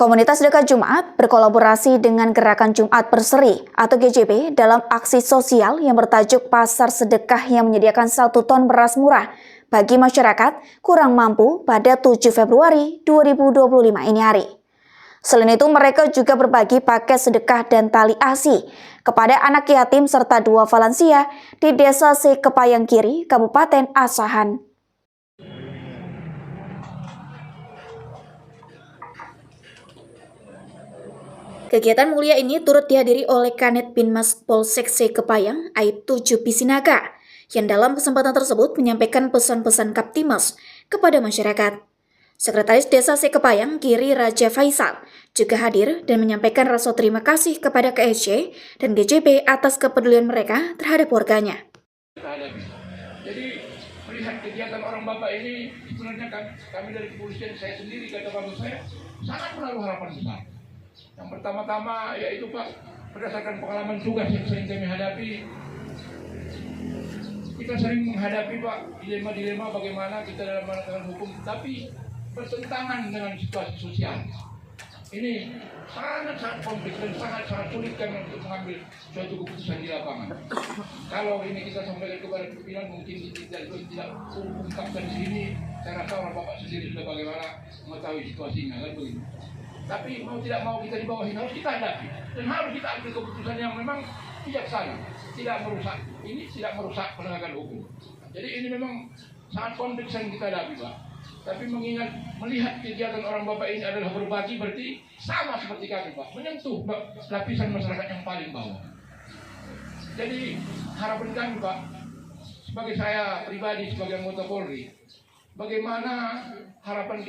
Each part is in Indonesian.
Komunitas Sedekah Jumat berkolaborasi dengan Gerakan Jumat Berseri atau GJB dalam aksi sosial yang bertajuk Pasar Sedekah yang menyediakan 1 ton beras murah bagi masyarakat kurang mampu pada 7 Februari 2025 ini hari. Selain itu, mereka juga berbagi paket sedekah dan tali asi kepada anak yatim serta 2 lansia di Desa Sekepayang Kiri, Kabupaten Asahan. Kegiatan mulia ini turut dihadiri oleh Kanit Binmas Polsek Sekepayang, Aibtu Jupi Sinaga, yang dalam kesempatan tersebut menyampaikan pesan-pesan Kaptimas kepada masyarakat. Sekretaris Desa Sekepayang, Kiri Raja Faisal, juga hadir dan menyampaikan rasa terima kasih kepada KSC dan GJB atas kepedulian mereka terhadap warganya. Jadi melihat kegiatan orang Bapak ini, sebenarnya kami dari kepolisian, saya sendiri, kata Bapak saya, sangat menaruh harapan besar. Yang pertama-tama yaitu Pak, berdasarkan pengalaman tugas yang sering kami hadapi, kita sering menghadapi Pak dilema-dilema bagaimana kita dalam menegakkan hukum, tapi bertentangan dengan situasi sosial. Ini sangat kompleks dan sangat sulit kan untuk mengambil suatu keputusan di lapangan. Kalau ini kita sampaikan kepada pimpinan, mungkin tidak ungkapkan di sini. Saya rasa orang Bapak sendiri sudah bagaimana mengetahui situasinya, kan begitu. Tapi mau tidak mau kita di bawah ini harus kita hadapi dan harus kita ambil keputusan yang memang bijaksana, tidak merusak penegakan hukum. Jadi ini memang sangat kompleks yang kita hadapi, Pak. Tapi melihat kegiatan orang Bapak ini adalah berbagi, berarti sama seperti kami, Pak, menyentuh lapisan masyarakat yang paling bawah. Jadi harapan kami, Pak, sebagai saya pribadi sebagai anggota Polri, bagaimana harapan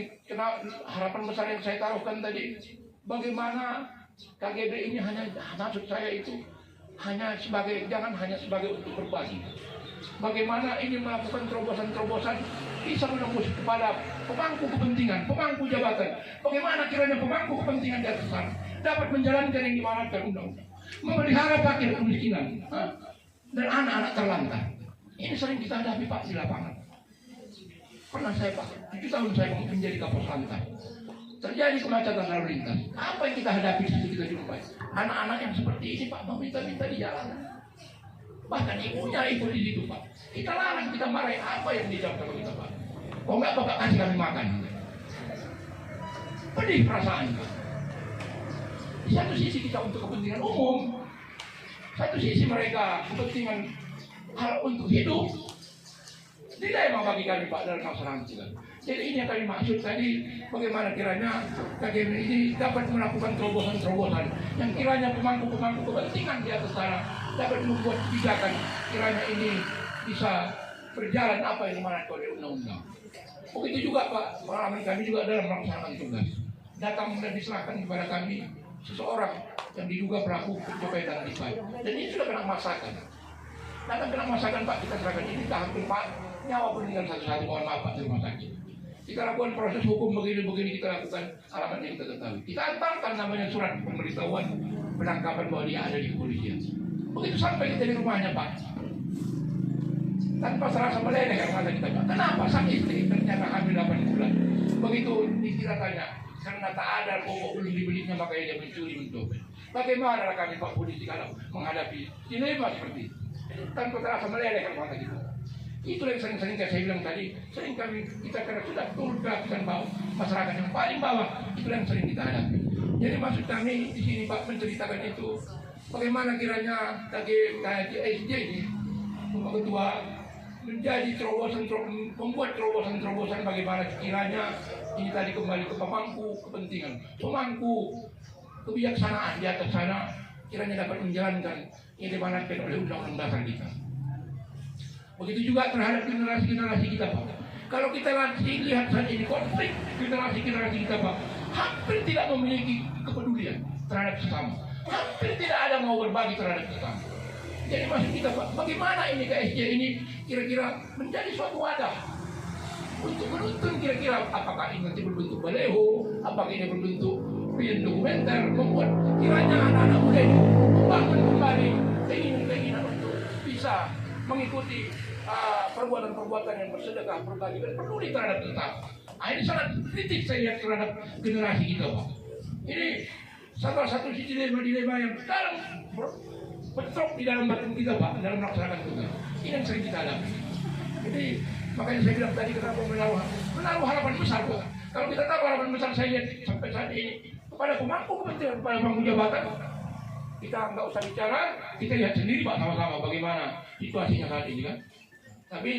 besar yang saya taruhkan tadi, bagaimana KGB ini maksud saya itu jangan hanya sebagai untuk berbagi. Bagaimana ini melakukan terobosan-terobosan bisa menembus kepada pemangku kepentingan, pemangku jabatan. Bagaimana kiranya pemangku kepentingan di atas sana dapat menjalankan yang dimanatkan undang-undang, memelihara fakir kemiskinan dan anak-anak terlantar. Ini sering kita hadapi, Pak, di lapangan. Pernah saya, Pak, 7 tahun saya menjadi Kapolres Lantas. Terjadi kemacetan lalu lintas. Apa yang kita hadapi di situ kita jumpai? Anak-anak yang seperti ini, Pak, meminta-minta di jalan. Bahkan ibunya ikut di situ, Pak. Kita larang, kita marahin. Apa yang dijawab kalau kita, Pak? Kok nggak Bapak kasih kami makan? Pedih perasaan, Pak. Di satu sisi kita untuk kepentingan umum, satu sisi mereka kepentingan hal untuk hidup. Tidak emang bagi kami, Pak, dalam masyarakat kita. Jadi ini yang kami maksud tadi, bagaimana kiranya KGB ini dapat melakukan terobosan-terobosan yang kiranya pemangku-pemangku kepentingan di atas sana dapat membuat kebijakan kiranya ini bisa berjalan apa yang dimanatkan oleh undang-undang. Begitu juga, Pak, pengalaman kami juga dalam melaksanakan tugas. Datang dan diserahkan kepada kami seseorang yang diduga pelaku pencobaan dan pajak. Dan ini sudah kena masakan. Datang kena masakan, Pak, kita serahkan ini tahap Pak, nyawa pun tinggal satu-satu, mohon maaf, Pak, di rumah sakit. Kita lakukan proses hukum begini-begini, kita lakukan alamatnya kita ketahui. Kita antarkan namanya surat pemberitahuan penangkapan bahwa dia ada di kepolisian. Begitu sampai kita di rumahnya, Pak, tanpa serasa meleleh karena kita, Pak. Kenapa sang istri ternyata hamil 8 bulan? Begitu kita tanya, karena tak ada pokok belum dibelinya makanya dia mencuri mencopet. Bagaimana kami, Pak, polisi kalau menghadapi dilema seperti itu? Tanpa terasa meleleh karena kita. Itu yang sering-sering saya bilang tadi, sering kita karena sudah turun ke lapisan bawah, masyarakat yang paling bawah, itu yang sering kita hadapi. Jadi maksud kami di sini, Pak, menceritakan itu, bagaimana kiranya KSJ ini, Bapak Ketua, menjadi membuat terobosan-terobosan bagaimana kiranya ini tadi kembali ke pemangku kepentingan, pemangku kebijaksanaan di atas sana, kiranya dapat menjalankan yang dimanatkan oleh Undang-Undang Dasar kita. Begitu juga terhadap generasi-generasi kita, Pak. Kalau kita lihat saat ini konflik generasi-generasi kita, Pak, hampir tidak memiliki kepedulian terhadap sesama. Hampir tidak ada mau berbagi terhadap sesama. Jadi maksud kita, Pak, bagaimana ini KSJ ini kira-kira menjadi suatu wadah untuk menuntun kira-kira apakah ini nanti berbentuk baleho, apakah ini berbentuk film dokumenter, membuat kiranya anak-anak muda ini membangun kembali keinginan untuk bisa mengikuti perbuatan-perbuatan yang bersedekah, berbagi dan peduli terhadap kita. Ini sangat kritik saya lihat terhadap generasi kita, Pak. salah satu dilema yang dalam bentrok di dalam batin kita Pak, dalam melaksanakan tugas. Ini yang sering kita alami. Jadi makanya saya bilang tadi kenapa menaruh harapan besar Pak. Kalau kita tahu harapan besar saya lihat sampai saat ini kepada pemangku kepentingan, kepada pemangku jabatan, kita nggak usah bicara, kita lihat sendiri Pak sama-sama bagaimana situasinya saat ini kan. Tapi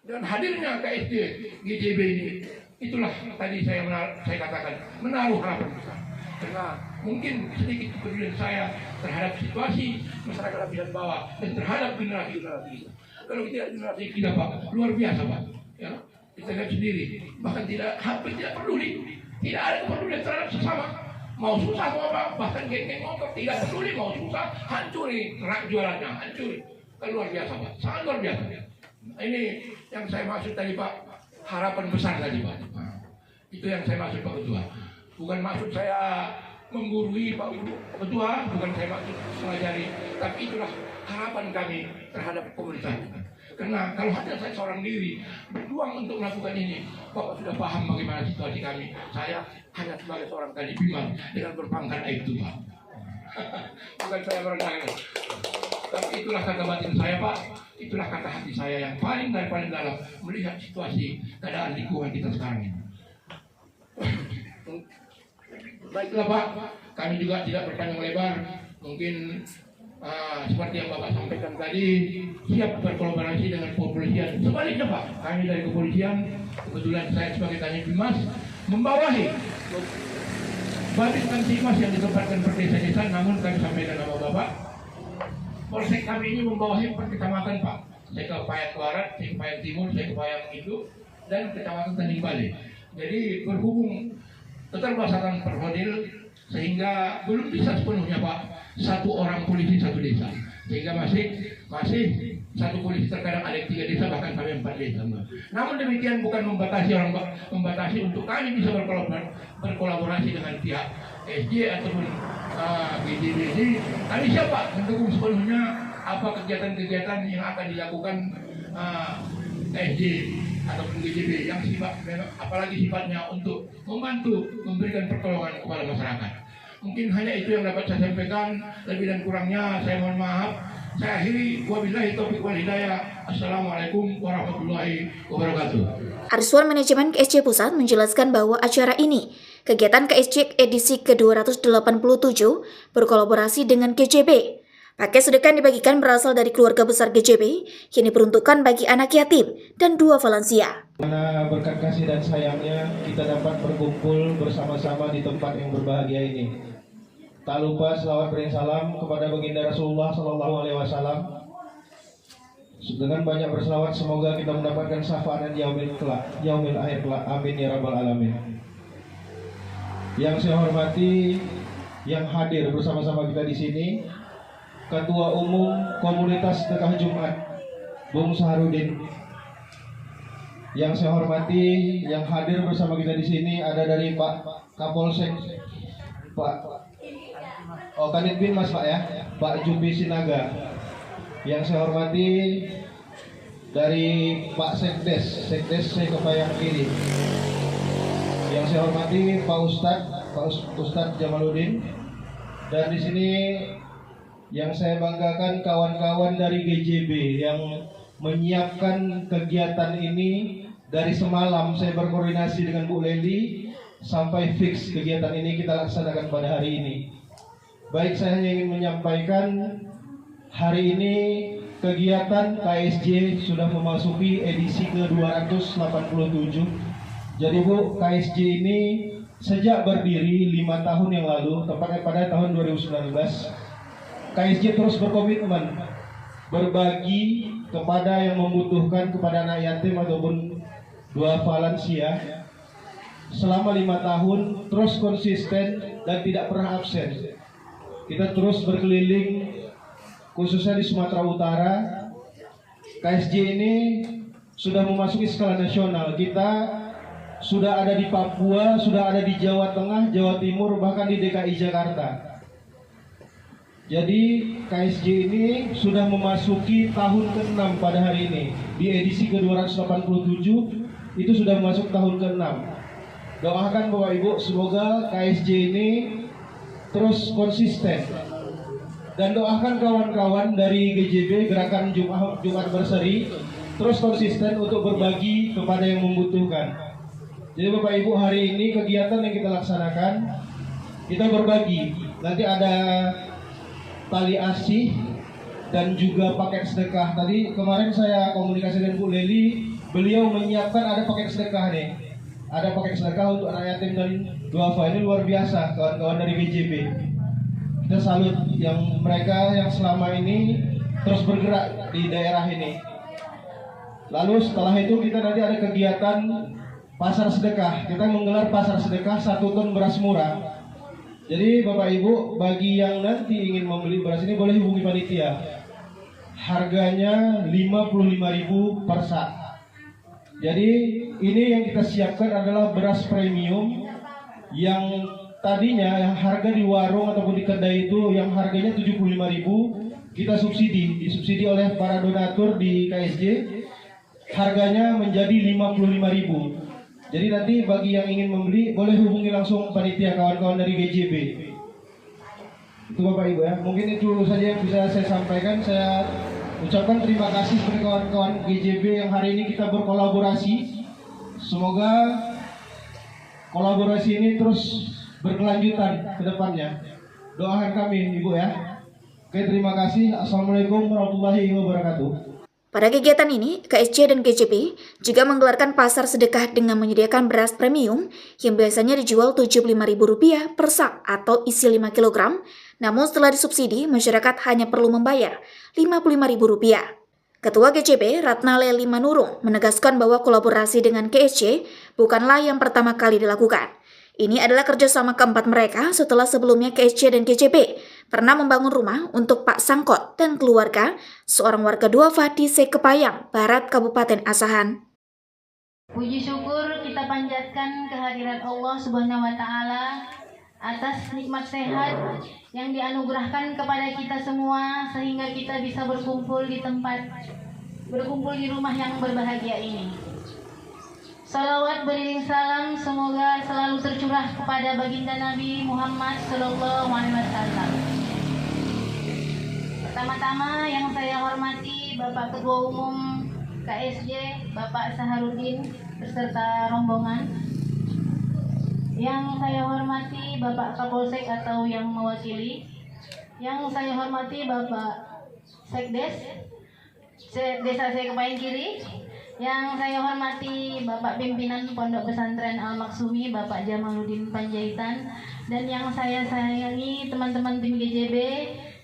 dengan hadirnya KSJ GJB ini, itulah tadi saya katakan menaruh harapan besar. Karena mungkin sedikit kepedulian saya terhadap situasi masyarakat lapisan bawah dan terhadap generasi kita. Kalau kita generasi kita Pak, luar biasa Pak. Ya, kita lihat sendiri, bahkan hampir tidak peduli, tidak ada kepedulian terhadap sesama. Mau susah mau apa, bahkan geng-geng motor tidak peduli, mau susah hancurin rak jualannya, hancurin. Kan luar biasa Pak, sangat luar biasa. Ini yang saya maksud tadi Pak, harapan besar tadi Pak. Itu yang saya maksud Pak Ketua. Bukan maksud saya menggurui Pak Ketua, bukan saya maksud mengajari, tapi itulah harapan kami terhadap komunitas. Karena kalau hanya saya seorang diri berjuang untuk melakukan ini, Bapak sudah paham bagaimana situasi kami. Saya hanya sebagai seorang tadi bimbang dengan berpangkat itu Pak. Bukan saya merendahkan. Tapi itulah kata batin saya Pak, itulah kata hati saya yang paling dalam melihat situasi keadaan lingkungan kita sekarang ini. Baiklah Pak, kami juga tidak berpanjang lebar. Mungkin seperti yang Bapak sampaikan tadi, siap berkolaborasi dengan kepolisian. Sebaliknya Pak, kami dari kepolisian, kebetulan saya sebagai Kanit Bimas, membawahi Babin Kamtibmas yang ditempatkan per desa-desa. Namun kami sampaikan sama Bapak, Polsek kami ini membawahi per kecamatan Pak. Saya ke Payak Barat, saya ke Payak Timur, saya ke Payak Induk, dan kecamatan Tanjung Balai. Jadi berhubung keterbatasan personil sehingga belum bisa sepenuhnya Pak satu orang polisi satu desa, sehingga masih satu polisi terkadang ada 3 desa bahkan sampai 4 desa. Namun demikian bukan membatasi untuk kami bisa berkolaborasi dengan pihak SJ ataupun BJB ini. Kami siapa mendukung sepenuhnya apa kegiatan-kegiatan yang akan dilakukan SJ ataupun GJB yang apalagi sifatnya untuk membantu memberikan pertolongan kepada masyarakat. Mungkin hanya itu yang dapat saya sampaikan. Lebih dan kurangnya saya mohon maaf. Saya akhiri, wabillahi taufiq wal hidayah. Assalamualaikum warahmatullahi wabarakatuh. Arswan Manajemen KSJ Pusat menjelaskan bahwa acara ini, kegiatan KSJ edisi ke-287, berkolaborasi dengan GJB. Paket sedekah yang dibagikan berasal dari keluarga besar GJB, yang diperuntukkan bagi anak yatim dan 2 lansia. Karena berkat kasih dan sayangnya kita dapat berkumpul bersama-sama di tempat yang berbahagia ini. Tak lupa selawat beri salam kepada baginda Rasulullah SAW. Dengan banyak berselawat semoga kita mendapatkan syafaat yaumil akhir kelak. Amin ya rabbal alamin. Yang saya hormati, yang hadir bersama-sama kita di sini, Ketua Umum Komunitas Sedekah Jumat, Bung Saharudin. Yang saya hormati, yang hadir bersama kita di sini ada dari Pak Kapolsek, Kanit Bimas Pak ya, Pak Jumbi Sinaga. Yang saya hormati dari Pak Sekdes saya kebayang kiri. Yang saya hormati Pak Ustadz Jamaluddin. Dan di sini yang saya banggakan kawan-kawan dari GJB yang menyiapkan kegiatan ini. Dari semalam saya berkoordinasi dengan Bu Leli sampai fix kegiatan ini kita laksanakan pada hari ini. Baik, saya hanya ingin menyampaikan hari ini kegiatan KSJ sudah memasuki edisi ke-287. Jadi Bu, KSJ ini sejak berdiri 5 tahun yang lalu, tepatnya pada tahun 2019, KSJ terus berkomitmen berbagi kepada yang membutuhkan, kepada anak yatim ataupun 2 lansia selama 5 tahun, terus konsisten dan tidak pernah absen. Kita terus berkeliling khususnya di Sumatera Utara. KSJ ini sudah memasuki skala nasional. Kita sudah ada di Papua, sudah ada di Jawa Tengah, Jawa Timur, bahkan di DKI Jakarta. Jadi KSJ ini sudah memasuki tahun ke-6 pada hari ini. Di edisi ke-287 itu sudah masuk tahun ke-6. Doakan Bapak Ibu semoga KSJ ini terus konsisten. Dan doakan kawan-kawan dari GJB Gerakan Jumat Berseri terus konsisten untuk berbagi kepada yang membutuhkan. Jadi Bapak Ibu, hari ini kegiatan yang kita laksanakan, kita berbagi. Nanti ada tali asih dan juga paket sedekah. Tadi kemarin saya komunikasi dengan Bu Leli, beliau menyiapkan ada paket sedekah nih. Ada paket sedekah untuk anak yatim dan duafa. Ini luar biasa kawan-kawan dari GJB. Kita salut yang mereka yang selama ini terus bergerak di daerah ini. Lalu setelah itu kita nanti ada kegiatan pasar sedekah. Kita menggelar pasar sedekah 1 ton beras murah. Jadi Bapak Ibu, bagi yang nanti ingin membeli beras ini boleh hubungi panitia. Harganya 55.000 per sak. Jadi ini yang kita siapkan adalah beras premium yang tadinya yang harga di warung ataupun di kedai itu yang harganya 75.000, kita disubsidi oleh para donatur di KSJ, harganya menjadi 55.000. Jadi nanti bagi yang ingin membeli boleh hubungi langsung panitia kawan-kawan dari GJB. Itu Bapak Ibu ya. Mungkin itu saja yang bisa saya sampaikan. Saya ucapkan terima kasih kepada kawan-kawan GJB yang hari ini kita berkolaborasi. Semoga kolaborasi ini terus berkelanjutan ke depannya. Doakan kami Ibu ya. Oke, terima kasih. Assalamualaikum warahmatullahi wabarakatuh. Pada kegiatan ini, KSJ dan GJB juga menggelarkan pasar sedekah dengan menyediakan beras premium yang biasanya dijual Rp75.000 per sak atau isi 5 kg, namun setelah disubsidi, masyarakat hanya perlu membayar Rp55.000. Ketua GJB, Ratna Leli Manurung, menegaskan bahwa kolaborasi dengan KSJ bukanlah yang pertama kali dilakukan. Ini adalah kerjasama keempat mereka setelah sebelumnya KSJ dan GJB pernah membangun rumah untuk Pak Sangkot dan keluarga, seorang warga duafa di Sekepayang, Barat Kabupaten Asahan. Puji syukur kita panjatkan kehadirat Allah Subhanahu wa Ta'ala atas nikmat sehat yang dianugerahkan kepada kita semua sehingga kita bisa berkumpul di rumah yang berbahagia ini. Salawat beriring salam semoga selalu tercurah kepada baginda Nabi Muhammad Sallallahu Alaihi Wasallam. Pertama-tama yang saya hormati Bapak Ketua Umum KSJ, Bapak Saharudin beserta rombongan. Yang saya hormati Bapak Kapolsek atau yang mewakili. Yang saya hormati Bapak Sekdes Desa Sekepayang Kiri. Yang saya hormati Bapak Pimpinan Pondok Pesantren Al-Maksumi, Bapak Jamaluddin Panjaitan, dan yang saya sayangi teman-teman tim GJB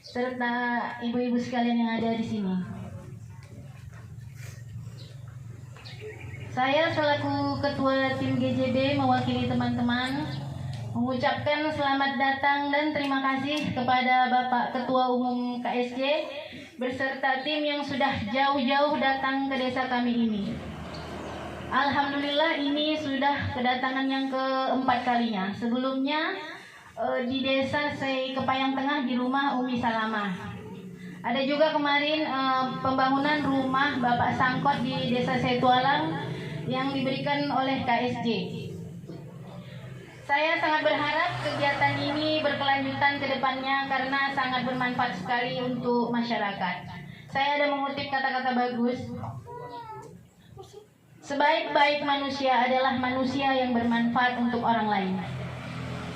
serta ibu-ibu sekalian yang ada di sini. Saya selaku Ketua tim GJB mewakili teman-teman mengucapkan selamat datang dan terima kasih kepada Bapak Ketua Umum KSJ beserta tim yang sudah jauh-jauh datang ke desa kami ini. Alhamdulillah ini sudah kedatangan yang keempat kalinya. Sebelumnya di desa Sekepayang Tengah di rumah Umi Salamah. Ada juga kemarin pembangunan rumah Bapak Sangkot di desa Setualang yang diberikan oleh KSJ. Saya sangat berharap kegiatan ini berkelanjutan ke depannya karena sangat bermanfaat sekali untuk masyarakat. Saya ada mengutip kata-kata bagus. Sebaik-baik manusia adalah manusia yang bermanfaat untuk orang lain.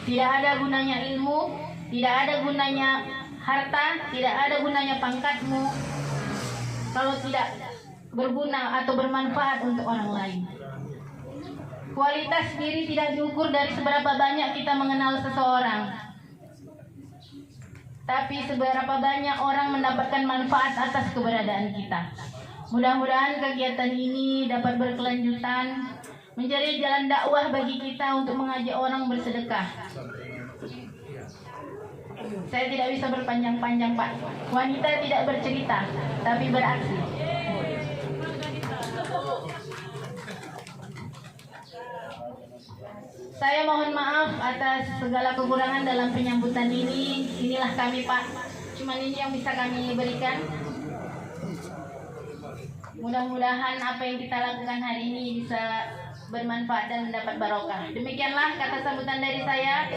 Tidak ada gunanya ilmu, tidak ada gunanya harta, tidak ada gunanya pangkatmu kalau tidak berguna atau bermanfaat untuk orang lain. Kualitas diri tidak diukur dari seberapa banyak kita mengenal seseorang, tapi seberapa banyak orang mendapatkan manfaat atas keberadaan kita. Mudah-mudahan kegiatan ini dapat berkelanjutan, menjadi jalan dakwah bagi kita untuk mengajak orang bersedekah. Saya tidak bisa berpanjang-panjang, Pak. Wanita tidak bercerita, tapi beraksi. Saya mohon maaf atas segala kekurangan dalam penyambutan ini. Inilah kami, Pak. Cuman ini yang bisa kami berikan. Mudah-mudahan apa yang kita lakukan hari ini bisa bermanfaat dan mendapat barokah. Demikianlah kata sambutan dari saya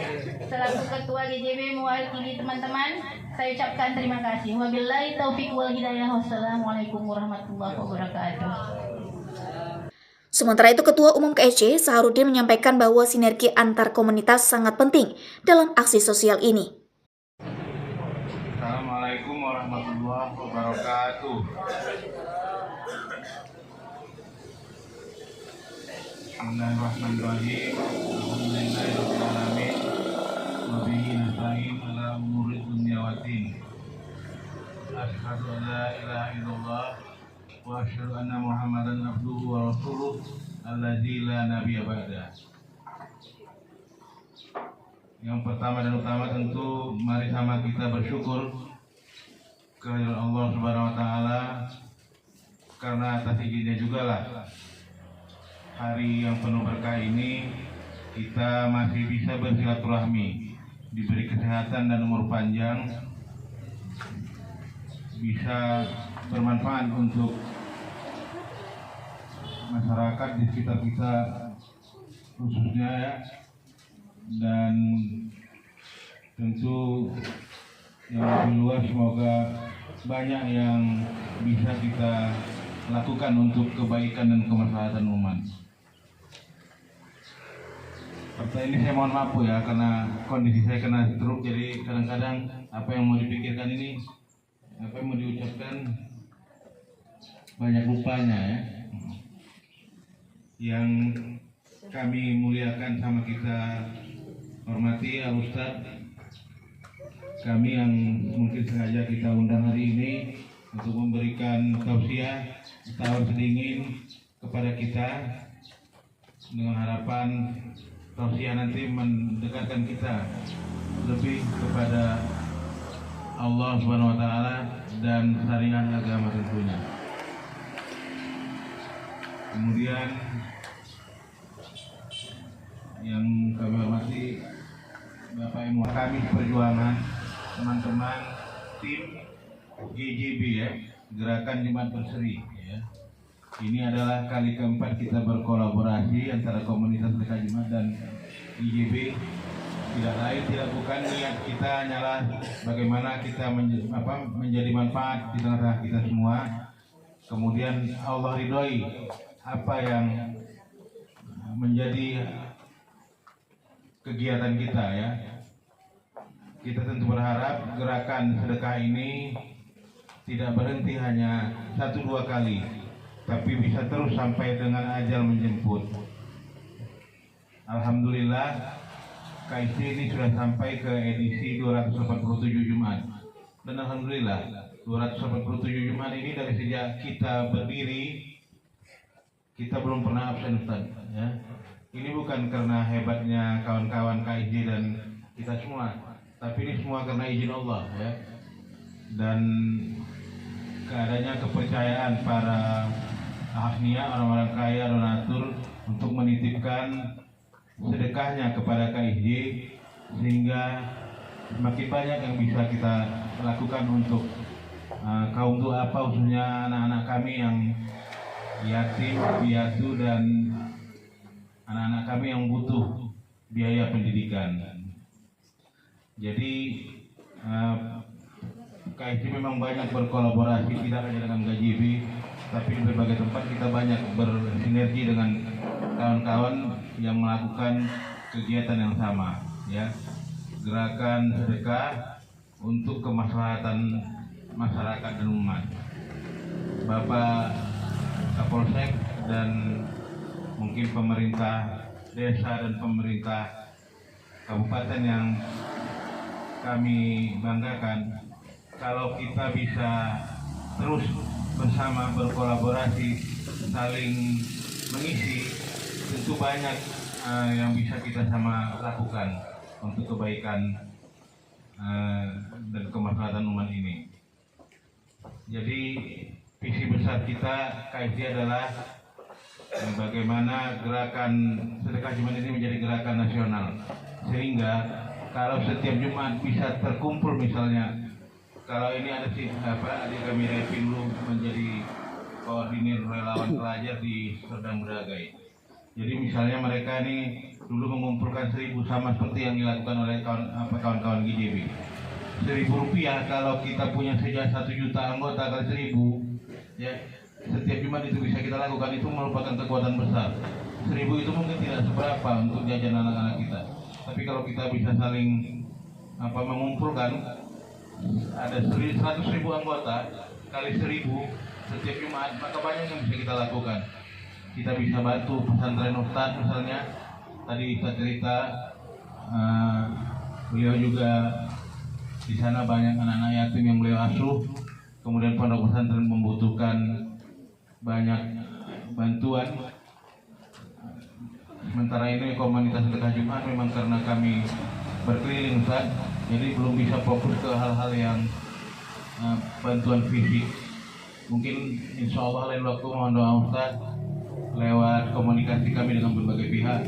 selaku Ketua GJB mewakili teman-teman. Saya ucapkan terima kasih. Wabillahi taufiq wal hidayah. Wassalamualaikum warahmatullahi wabarakatuh. Sementara itu, Ketua Umum KSJ Saharudin menyampaikan bahwa sinergi antar komunitas sangat penting dalam aksi sosial ini. Assalamualaikum warahmatullahi wabarakatuh. Bismillahirrahmanirrahim. Alhamdulillahirabbil alamin. Wa bihi nasta'in ala umuri dunya waddin. Asyhadu an la ilaha illallah wa asyhadu anna Muhammadan abduhu wa rasuluh alladzi la nabiyya ba'da. Yang pertama dan utama tentu mari sama kita bersyukur kehadirat Allah Subhanahu wa taala, karena atas izinnya juga lah hari yang penuh berkah ini kita masih bisa bersilaturahmi, diberi kesehatan dan umur panjang, bisa bermanfaat untuk masyarakat di sekitar kita khususnya ya. Dan tentu yang lebih luas semoga banyak yang bisa kita lakukan untuk kebaikan dan kemaslahatan umat. Seperti ini saya mohon maaf ya, karena kondisi saya kena stroke, jadi kadang-kadang apa yang mau dipikirkan ini, apa yang mau diucapkan banyak lupanya ya. Yang kami muliakan sama kita hormati Al Ustadz, kami yang mungkin sengaja kita undang hari ini untuk memberikan tausiah tawar sedingin kepada kita dengan harapan tausiah nanti mendekatkan kita lebih kepada Allah Subhanahu wa taala dan syariat agama tentunya. Kemudian yang kami hormati Bapak Ibu kami perjuangan, teman-teman tim GJB ya, Gerakan Jumat Berseri ya. Ini adalah kali keempat kita berkolaborasi antara komunitas Sedekah Jumat dan GJB. Tidak lain tidak bukan niat kita hanyalah bagaimana kita menjadi manfaat di tengah-tengah kita semua. Kemudian Allah ridhoi apa yang menjadi kegiatan kita ya. Kita tentu berharap gerakan sedekah ini tidak berhenti hanya 1-2 kali, tapi bisa terus sampai dengan ajal menjemput. Alhamdulillah KSJ ini sudah sampai ke edisi 287 Jumat. Dan alhamdulillah 287 Jumat ini dari sejak kita berdiri kita belum pernah absen Ustaz ya. Ini bukan karena hebatnya kawan-kawan KSJ dan kita semua, tapi ini semua karena izin Allah ya. Dan keadanya kepercayaan para ahliya, orang-orang kaya, donatur untuk menitipkan sedekahnya kepada KSJ, sehingga semakin banyak yang bisa kita lakukan untuk kaum duafa, khususnya anak-anak kami yang yatim, piatu, dan anak-anak kami yang butuh biaya pendidikan. Jadi KSJ memang banyak berkolaborasi, tidak hanya dengan GJB, tapi di berbagai tempat kita banyak bersinergi dengan kawan-kawan yang melakukan kegiatan yang sama ya. Gerakan sedekah untuk kemaslahatan masyarakat dan umat. Bapak Kapolsek dan mungkin pemerintah desa dan pemerintah kabupaten yang kami banggakan, kalau kita bisa terus bersama berkolaborasi, saling mengisi, tentu banyak yang bisa kita sama lakukan untuk kebaikan dan kemaslahatan umat ini. Jadi visi besar kita KSJ adalah bagaimana gerakan sedekah Jumat ini menjadi gerakan nasional, sehingga kalau setiap Jumat bisa terkumpul, misalnya kalau ini ada adik kami Repin dulu menjadi koordinir relawan pelajar di Serdang Bragai. Jadi misalnya mereka ini dulu mengumpulkan 1.000 sama seperti yang dilakukan oleh kawan-kawan GJB. Rp1.000 kalau kita punya saja 1 juta anggota kali 1.000, ya setiap Jumat itu bisa kita lakukan, itu merupakan kekuatan besar. 1.000 itu mungkin tidak seberapa untuk jajan anak-anak kita, tapi kalau kita bisa saling mengumpulkan, ada 100.000 anggota kali 1.000 setiap Jumat, maka banyak yang bisa kita lakukan. Kita bisa bantu pesantren Ustadz misalnya. Tadi kita cerita, beliau juga di sana banyak anak-anak yatim yang beliau asuh. Kemudian pondok pesantren membutuhkan banyak bantuan. Sementara ini komunitas sedekah Jumat memang karena kami berkeliling Ustaz, jadi belum bisa fokus ke hal-hal yang bantuan fisik. Mungkin insya Allah lain waktu mohon doa Ustaz, lewat komunikasi kami dengan berbagai pihak,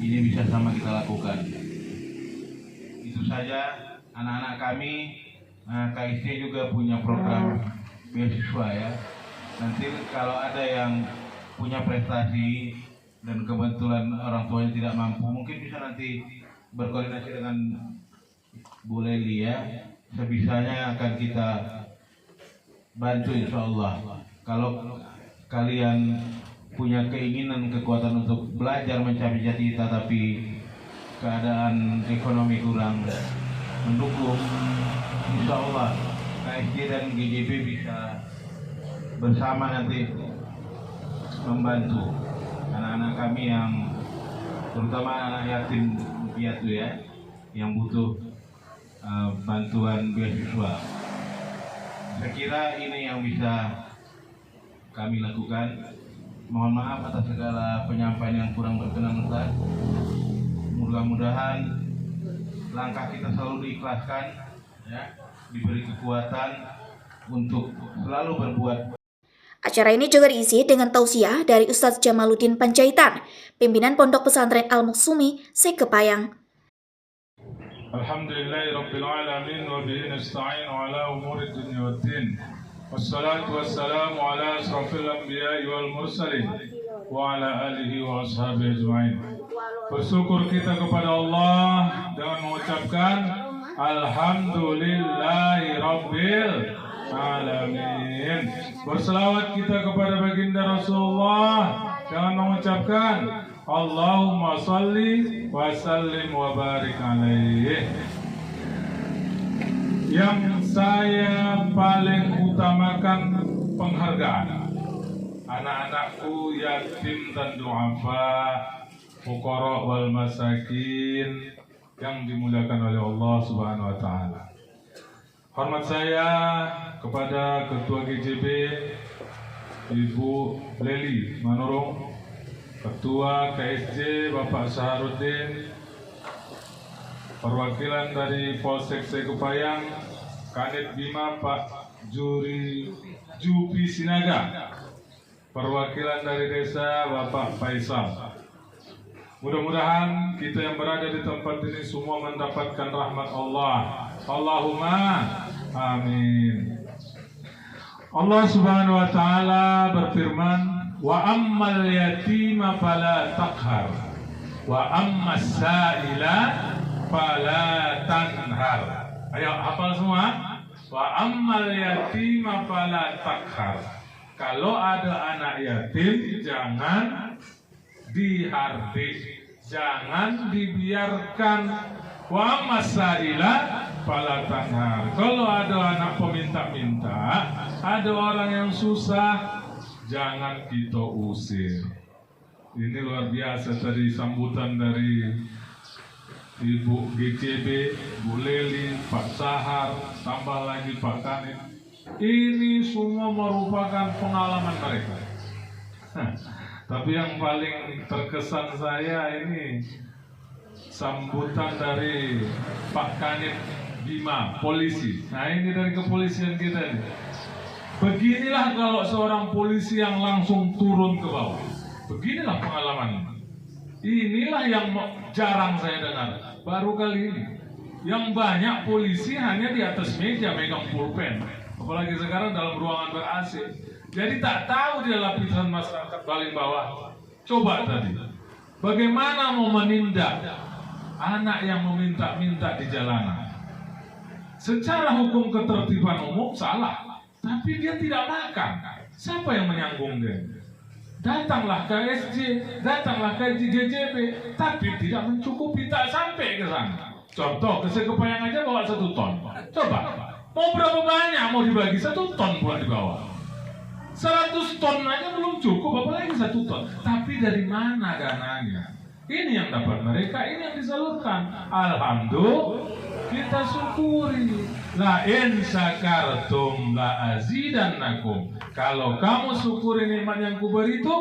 ini bisa sama kita lakukan. Itu saja. Anak-anak kami, KSJ juga punya program beasiswa ya. Nanti kalau ada yang punya prestasi dan kebetulan orang tuanya tidak mampu, mungkin bisa nanti berkoordinasi dengan Bu Leli ya. Sebisanya akan kita bantu insya Allah. Kalau kalian punya keinginan, kekuatan untuk belajar mencapai cita-cita tapi keadaan ekonomi kurang mendukung, insya Allah KSJ dan GJB bisa bersama nanti membantu anak-anak kami yang terutama anak yatim piatu ya, yang butuh bantuan beasiswa. Saya kira ini yang bisa kami lakukan. Mohon maaf atas segala penyampaian yang kurang berkenan Ustaz. Mudah-mudahan langkah kita selalu diikhlaskan ya, diberi kekuatan untuk selalu berbuat. Acara ini juga diisi dengan tausiah dari Ustadz Jamaluddin Panjaitan, pimpinan Pondok Pesantren Al-Maksumi, Sekepayang. Alhamdulillahirabbil alamin wa bihi nasta'in ala umuri dunya waddin. Wassalatu wassalamu ala asrafil anbiya'i wal mursalin wa ala alihi wa ashabihi ajma'in. Bersyukur kita kepada Allah dengan mengucapkan alhamdulillahi rabbil alamin. Berselawat kita kepada baginda Rasulullah dengan mengucapkan Allahumma salli wa sallim wa barik alaihi. Yang saya paling utamakan penghargaan anak-anakku yatim dan du'afa, fuqara wal masakin yang dimuliakan oleh Allah Subhanahu wa taala. Hormat saya kepada Ketua GJB Ibu Leli Manurung, Ketua KSJ Bapak Saharuddin, perwakilan dari Polsek Sekepayang, Kadit Bima Pak Jupi Sinaga, perwakilan dari desa Bapak Faisal. Mudah-mudahan kita yang berada di tempat ini semua mendapatkan rahmat Allah. Allahumma amin. Allah Subhanahu wa taala berfirman, "Wa ammal yatima fala taqhar, wa ammas sa'ila fala tanhar." Ayo hafal semua. Wa ammal yatima fala taqhar. Kalau ada anak yatim jangan dihardik, jangan dibiarkan. Wa masaila fala tanhar. Kalau ada anak peminta-minta, ada orang yang susah, jangan kita usir. Ini luar biasa tadi sambutan dari Ibu GJB, Bu Leli, Pak Sahar, tambah lagi Pak Kanit. Ini semua merupakan pengalaman mereka. Tapi yang paling terkesan saya ini sambutan dari Pak Kanit Bima, polisi. Nah ini dari kepolisian kita nih. Beginilah kalau seorang polisi yang langsung turun ke bawah. Beginilah pengalaman. Inilah yang jarang saya dengar. Baru kali ini. Yang banyak polisi hanya di atas meja megang pulpen. Apalagi sekarang dalam ruangan ber-AC. Jadi tak tahu dia lapisan masyarakat paling bawah. Coba tadi, bagaimana mau menindak anak yang meminta-minta di jalanan? Secara hukum ketertiban umum salah, tapi dia tidak makan. Siapa yang menyanggung dia? Datanglah ke SJ, datanglah ke GJB, tapi tidak mencukupi, tak sampai ke sana. Contoh, ke Sekepayang aja bawa 1 ton. Coba, mau berapa banyak mau dibagi? 1 ton pula dibawa. 100 ton aja belum cukup, apalagi 1 ton. Tapi dari mana dananya? Ini yang dapat mereka, ini yang disalurkan. Alhamdulillah, kita syukuri. La in syakartum la azidannakum. Kalau kamu syukuri nikmat yang kuberi itu,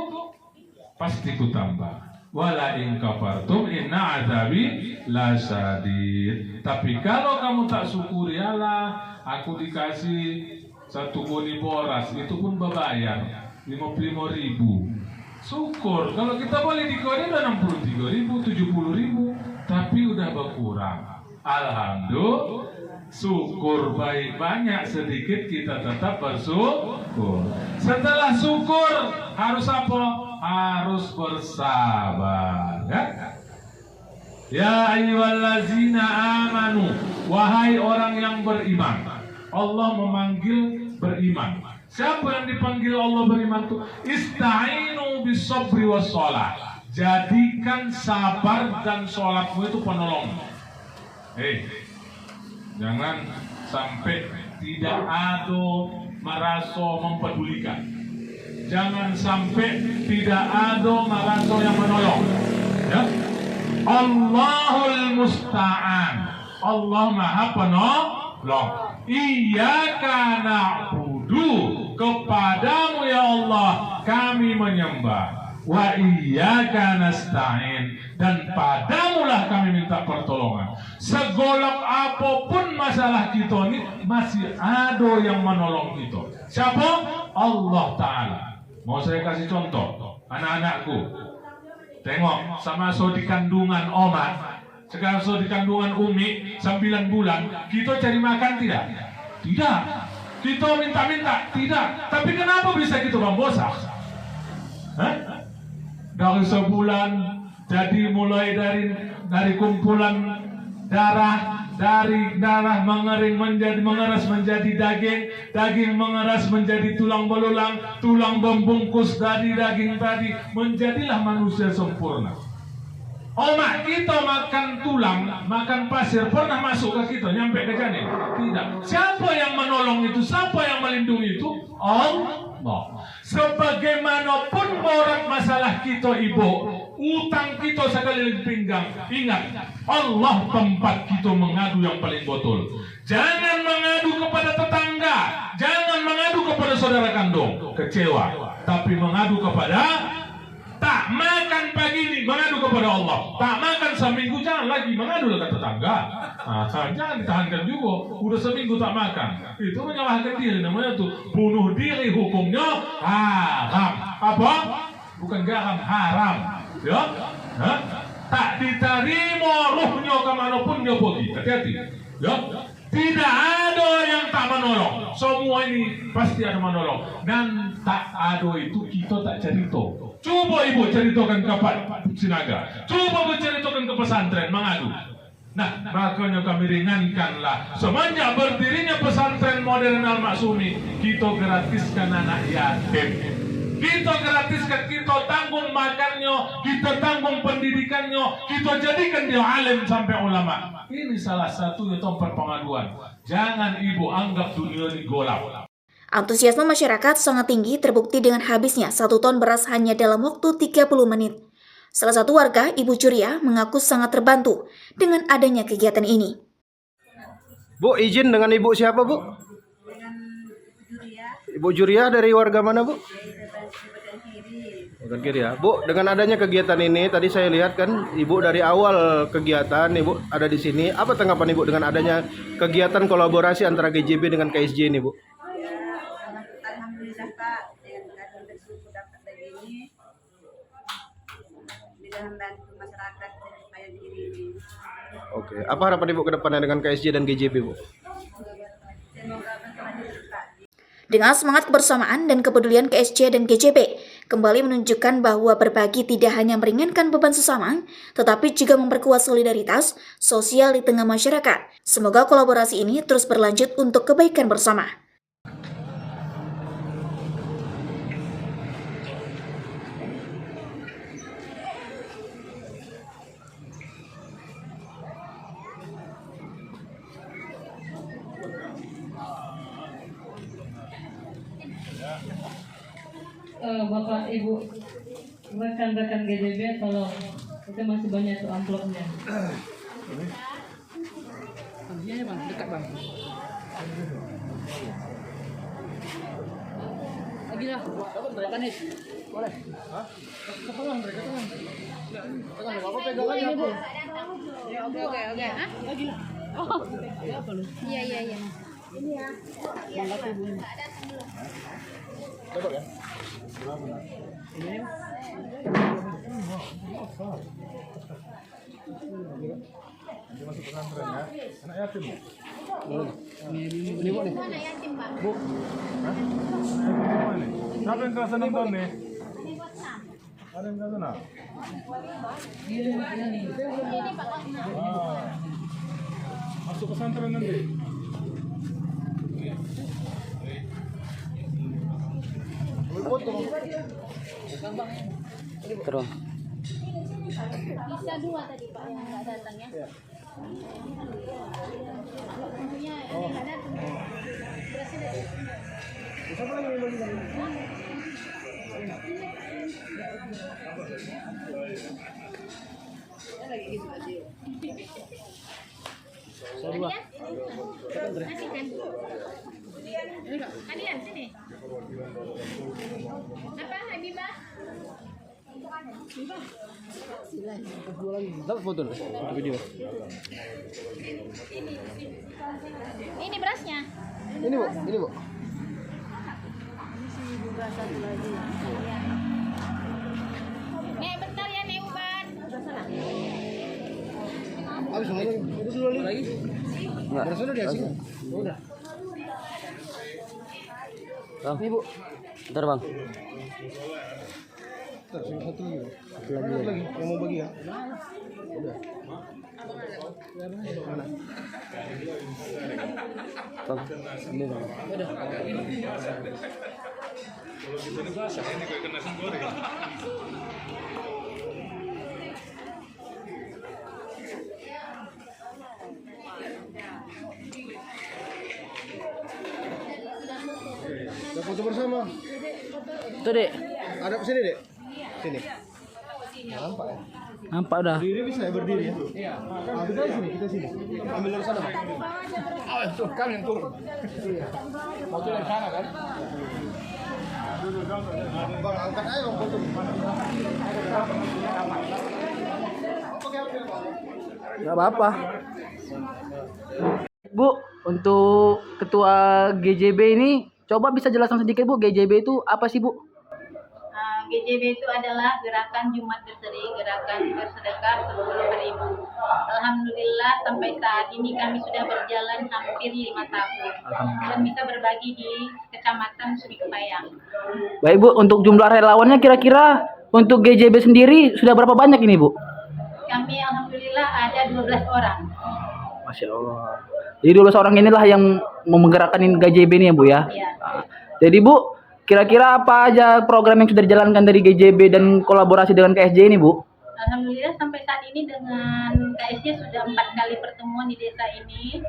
pasti ku tambah. Wala in kafartum inna azabi lasyadid. Tapi kalau kamu tak syukuri, alah, aku dikasih 1 goni boras, itu pun berbayar 55.000. Syukur, kalau kita boleh dikode udah 63.000, 70.000, tapi udah berkurang. Alhamdulillah, syukur baik banyak sedikit kita tetap bersyukur. Setelah syukur harus apa? Harus bersabar, ya? Ya ayyuhallazina amanu, wahai orang yang beriman. Allah memanggil beriman. Siapa yang dipanggil Allah beriman itu? Ista'inu bisabri wassalah. Jadikan sabar dan sholatmu itu penolong. Jangan sampai tidak ada merasa mempedulikan. Jangan sampai tidak ada merasa yang menolong. Ya? Allahul musta'an. Allah Maha Penolong. Iyyaka na'budu, kepadamu ya Allah kami menyembah. Wa iyyaka nasta'in, dan padamulah kami minta pertolongan. Segolak apapun masalah kita ini, masih ada yang menolong kita. Siapa? Allah Ta'ala. Mau saya kasih contoh, anak-anakku. Tengok, sama so di kandungan Oma, sekarang so di kandungan Umi 9 bulan, kita cari makan tidak? Tidak. Kita minta-minta? Tidak. Tapi kenapa bisa kita membosak? Dari sebulan, jadi mulai dari kumpulan darah, dari darah mengeras menjadi daging, daging mengeras menjadi tulang belulang, tulang membungkus dari daging tadi, menjadilah manusia sempurna. Oma kita makan tulang, makan pasir, pernah masuk ke kita, nyampe ke janin? Tidak. Siapa yang menolong itu? Siapa yang melindungi itu? Allah. Sebagaimanapun berat masalah kita ibu, utang kita sekali pinggang, ingat, Allah tempat kita mengadu yang paling betul. Jangan mengadu kepada tetangga, jangan mengadu kepada saudara kandung, kecewa, tapi mengadu kepada tak makan pagi ini, mengadu kepada Allah. Tak makan seminggu, jangan lagi mengadu ke tetangga. Jangan ditahankan juga. Udah seminggu tak makan, itu menyalahkan diri, namanya tuh bunuh diri, hukumnya haram. Apa? Bukan garam, haram. Ya? Tak diterima ruhnya kemanapun dia pergi. Hati-hati. Ya? Tidak ada yang tak menolong. Semua ini pasti ada menolong. Dan tak ada itu kita tak cerita. Coba ibu ceritakan ke Pak Sinaga. Coba ibu ceritakan ke pesantren mengadu. Nah, makanya kami ringankanlah. Semenjak berdirinya pesantren modern Al-Maksumi, kita gratiskan anak yatim. Kita gratiskan, kita tanggung makannya, kita tanggung pendidikannya, kita jadikan dia alim sampai ulama. Ini salah satu tempat pengaduan. Jangan ibu anggap dunia ini golap. Antusiasme masyarakat sangat tinggi terbukti dengan habisnya 1 ton beras hanya dalam waktu 30 menit. Salah satu warga, Ibu Juria, mengaku sangat terbantu dengan adanya kegiatan ini. Bu, izin dengan Ibu siapa, Bu? Dengan Juria, Ibu Juria dari warga mana, Bu? Badan Kiri ya. Bu, dengan adanya kegiatan ini, tadi saya lihat kan Ibu dari awal kegiatan Ibu ada di sini. Apa tanggapan Ibu dengan adanya kegiatan kolaborasi antara GJB dengan KSJ ini, Bu? Alhamdulillah Pak, dengan kami bersyukur dapat begini, bisa membantu masyarakat supaya diri ini. Oke, apa harapan Ibu ke depannya dengan KSJ dan GJB, Bu? Semoga berkelanjutan Pak. Dengan semangat kebersamaan dan kepedulian KSJ dan GJB, kembali menunjukkan bahwa berbagi tidak hanya meringankan beban sesama, tetapi juga memperkuat solidaritas sosial di tengah masyarakat. Semoga kolaborasi ini terus berlanjut untuk kebaikan bersama. Bapak, Ibu, rekan-rekan GJB, tolong, itu masih banyak tuh amplopnya. Iya bang, dekat bang. Lagi lah, dapat nih, boleh. Hah? Tolong mereka tolong. Tolong, apa pegang aja bu? Oke. Hah? Lagi lah. Oh, apa lu? Iya. Ini ya. Mangga ibu. Dapat ya? Ini. Nanti masuk pesantren ya. Anak yatim ya? Ini bu nih. Anak yatim pak. Bu. Hah? Anak yatim nih. Siapa yang kelas 6 tahun nih? Ada yang kelas 6? Ini pak. Masuk pesantren nanti. Terus. Bisa 2 tadi Pak yang nggak datang ya. Maksudnya ini nggak datang. Berasnya dari. Siapa lagi yang bagi tadi? Masih kan? Adian sini. Apa Habibah? Dapat foto video. Ini berasnya. Ini bu. Bentar ya Neuban. Habis lagi. Itu lagi. Enggak. Berasa udah di sini. Udah. Bang. Ini bu. Bentar bang. Satu lagi. Yang mau bagi ya? Udah. Mana? Bang. Ini bang. Udah. Kita foto bersama. Tuh dek. Ada ke sini dek. Sini. Nampak ya? Nampak dah. Berdiri bisa ya berdiri ya? Iya. Kita sini. Ambil dari sana. Tuh, kami yang turun. Mau turun dari sana kan? Bang, angkat aja bang foto. Enggak apa-apa. Bu, untuk ketua GJB ini coba bisa jelaskan sedikit Bu, GJB itu apa sih Bu? GJB itu adalah gerakan Jumat Berseri, gerakan bersedekah 10.000. Alhamdulillah sampai saat ini kami sudah berjalan hampir 5 tahun dan bisa berbagi di Kecamatan Sumikepayang. Baik Bu, untuk jumlah relawannya kira-kira untuk GJB sendiri sudah berapa banyak ini Bu? Kami alhamdulillah ada 12 orang. Masya Allah. Jadi 12 orang inilah yang menggerakkan GJB ini ya Bu ya? Iya. Jadi Bu, kira-kira apa aja program yang sudah dijalankan dari GJB dan kolaborasi dengan KSJ ini Bu? Alhamdulillah sampai saat ini dengan KSJ sudah 4 kali pertemuan di desa ini.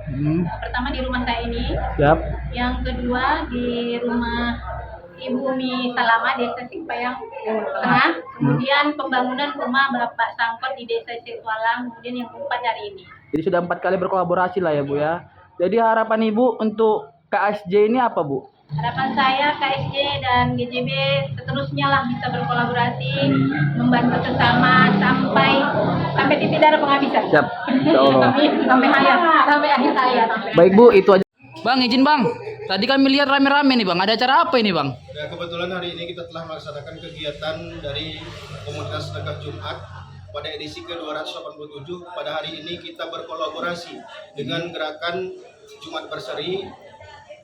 Pertama di rumah saya ini. Siap. Yang kedua di rumah Ibu Umi Salama, Desa Sikpayang Tengah. Kemudian pembangunan rumah Bapak Sangkot di Desa Sitwalang. Kemudian yang keempat hari ini. Jadi sudah 4 kali berkolaborasi lah ya Bu ya. Jadi harapan Ibu untuk KSJ ini apa Bu? Harapan saya KSJ dan GJB seterusnya lah bisa berkolaborasi, membantu sesama sampai titik darah penghabisan. Siap. Insyaallah. sampai akhir hayat. Baik Bu, itu aja. Bang, izin Bang. Tadi kami lihat rame-rame nih Bang. Ada acara apa ini Bang? Ya, kebetulan hari ini kita telah melaksanakan kegiatan dari komunitas sedekah Jumat pada edisi ke-287. Pada hari ini kita berkolaborasi dengan gerakan Jumat Berseri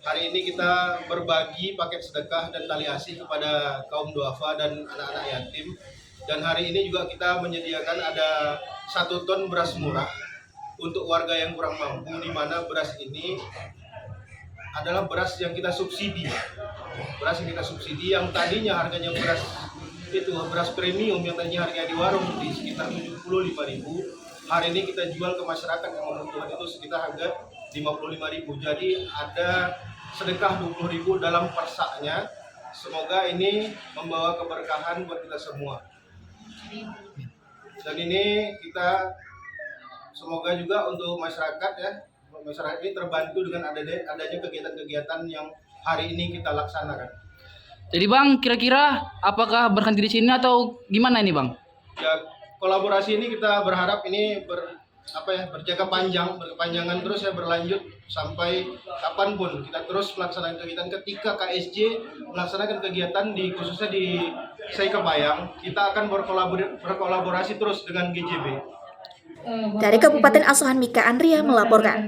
Hari ini kita berbagi paket sedekah dan tali asih kepada kaum duafa dan anak-anak yatim. Dan hari ini juga kita menyediakan ada 1 ton beras murah untuk warga yang kurang mampu, di mana beras ini adalah beras yang kita subsidi. Beras yang kita subsidi yang tadinya harganya beras premium yang tadinya harganya di warung di sekitar 75.000, hari ini kita jual ke masyarakat yang membutuhkan itu sekitar harga 55.000. Jadi ada sedekah 20.000 dalam persaknya. Semoga ini membawa keberkahan buat kita semua. Dan ini kita semoga juga untuk masyarakat ya, masyarakat ini terbantu dengan adanya kegiatan-kegiatan yang hari ini kita laksanakan. Jadi Bang, kira-kira apakah berhenti di sini atau gimana ini Bang? Ya, kolaborasi ini kita berharap ini berjaga berkepanjangan terus ya, berlanjut sampai kapanpun kita terus melaksanakan kegiatan. Ketika KSJ melaksanakan kegiatan khususnya di Saikapayang, kita akan berkolaborasi terus dengan GJB. Dari Kabupaten Asuhan Mika Andria melaporkan.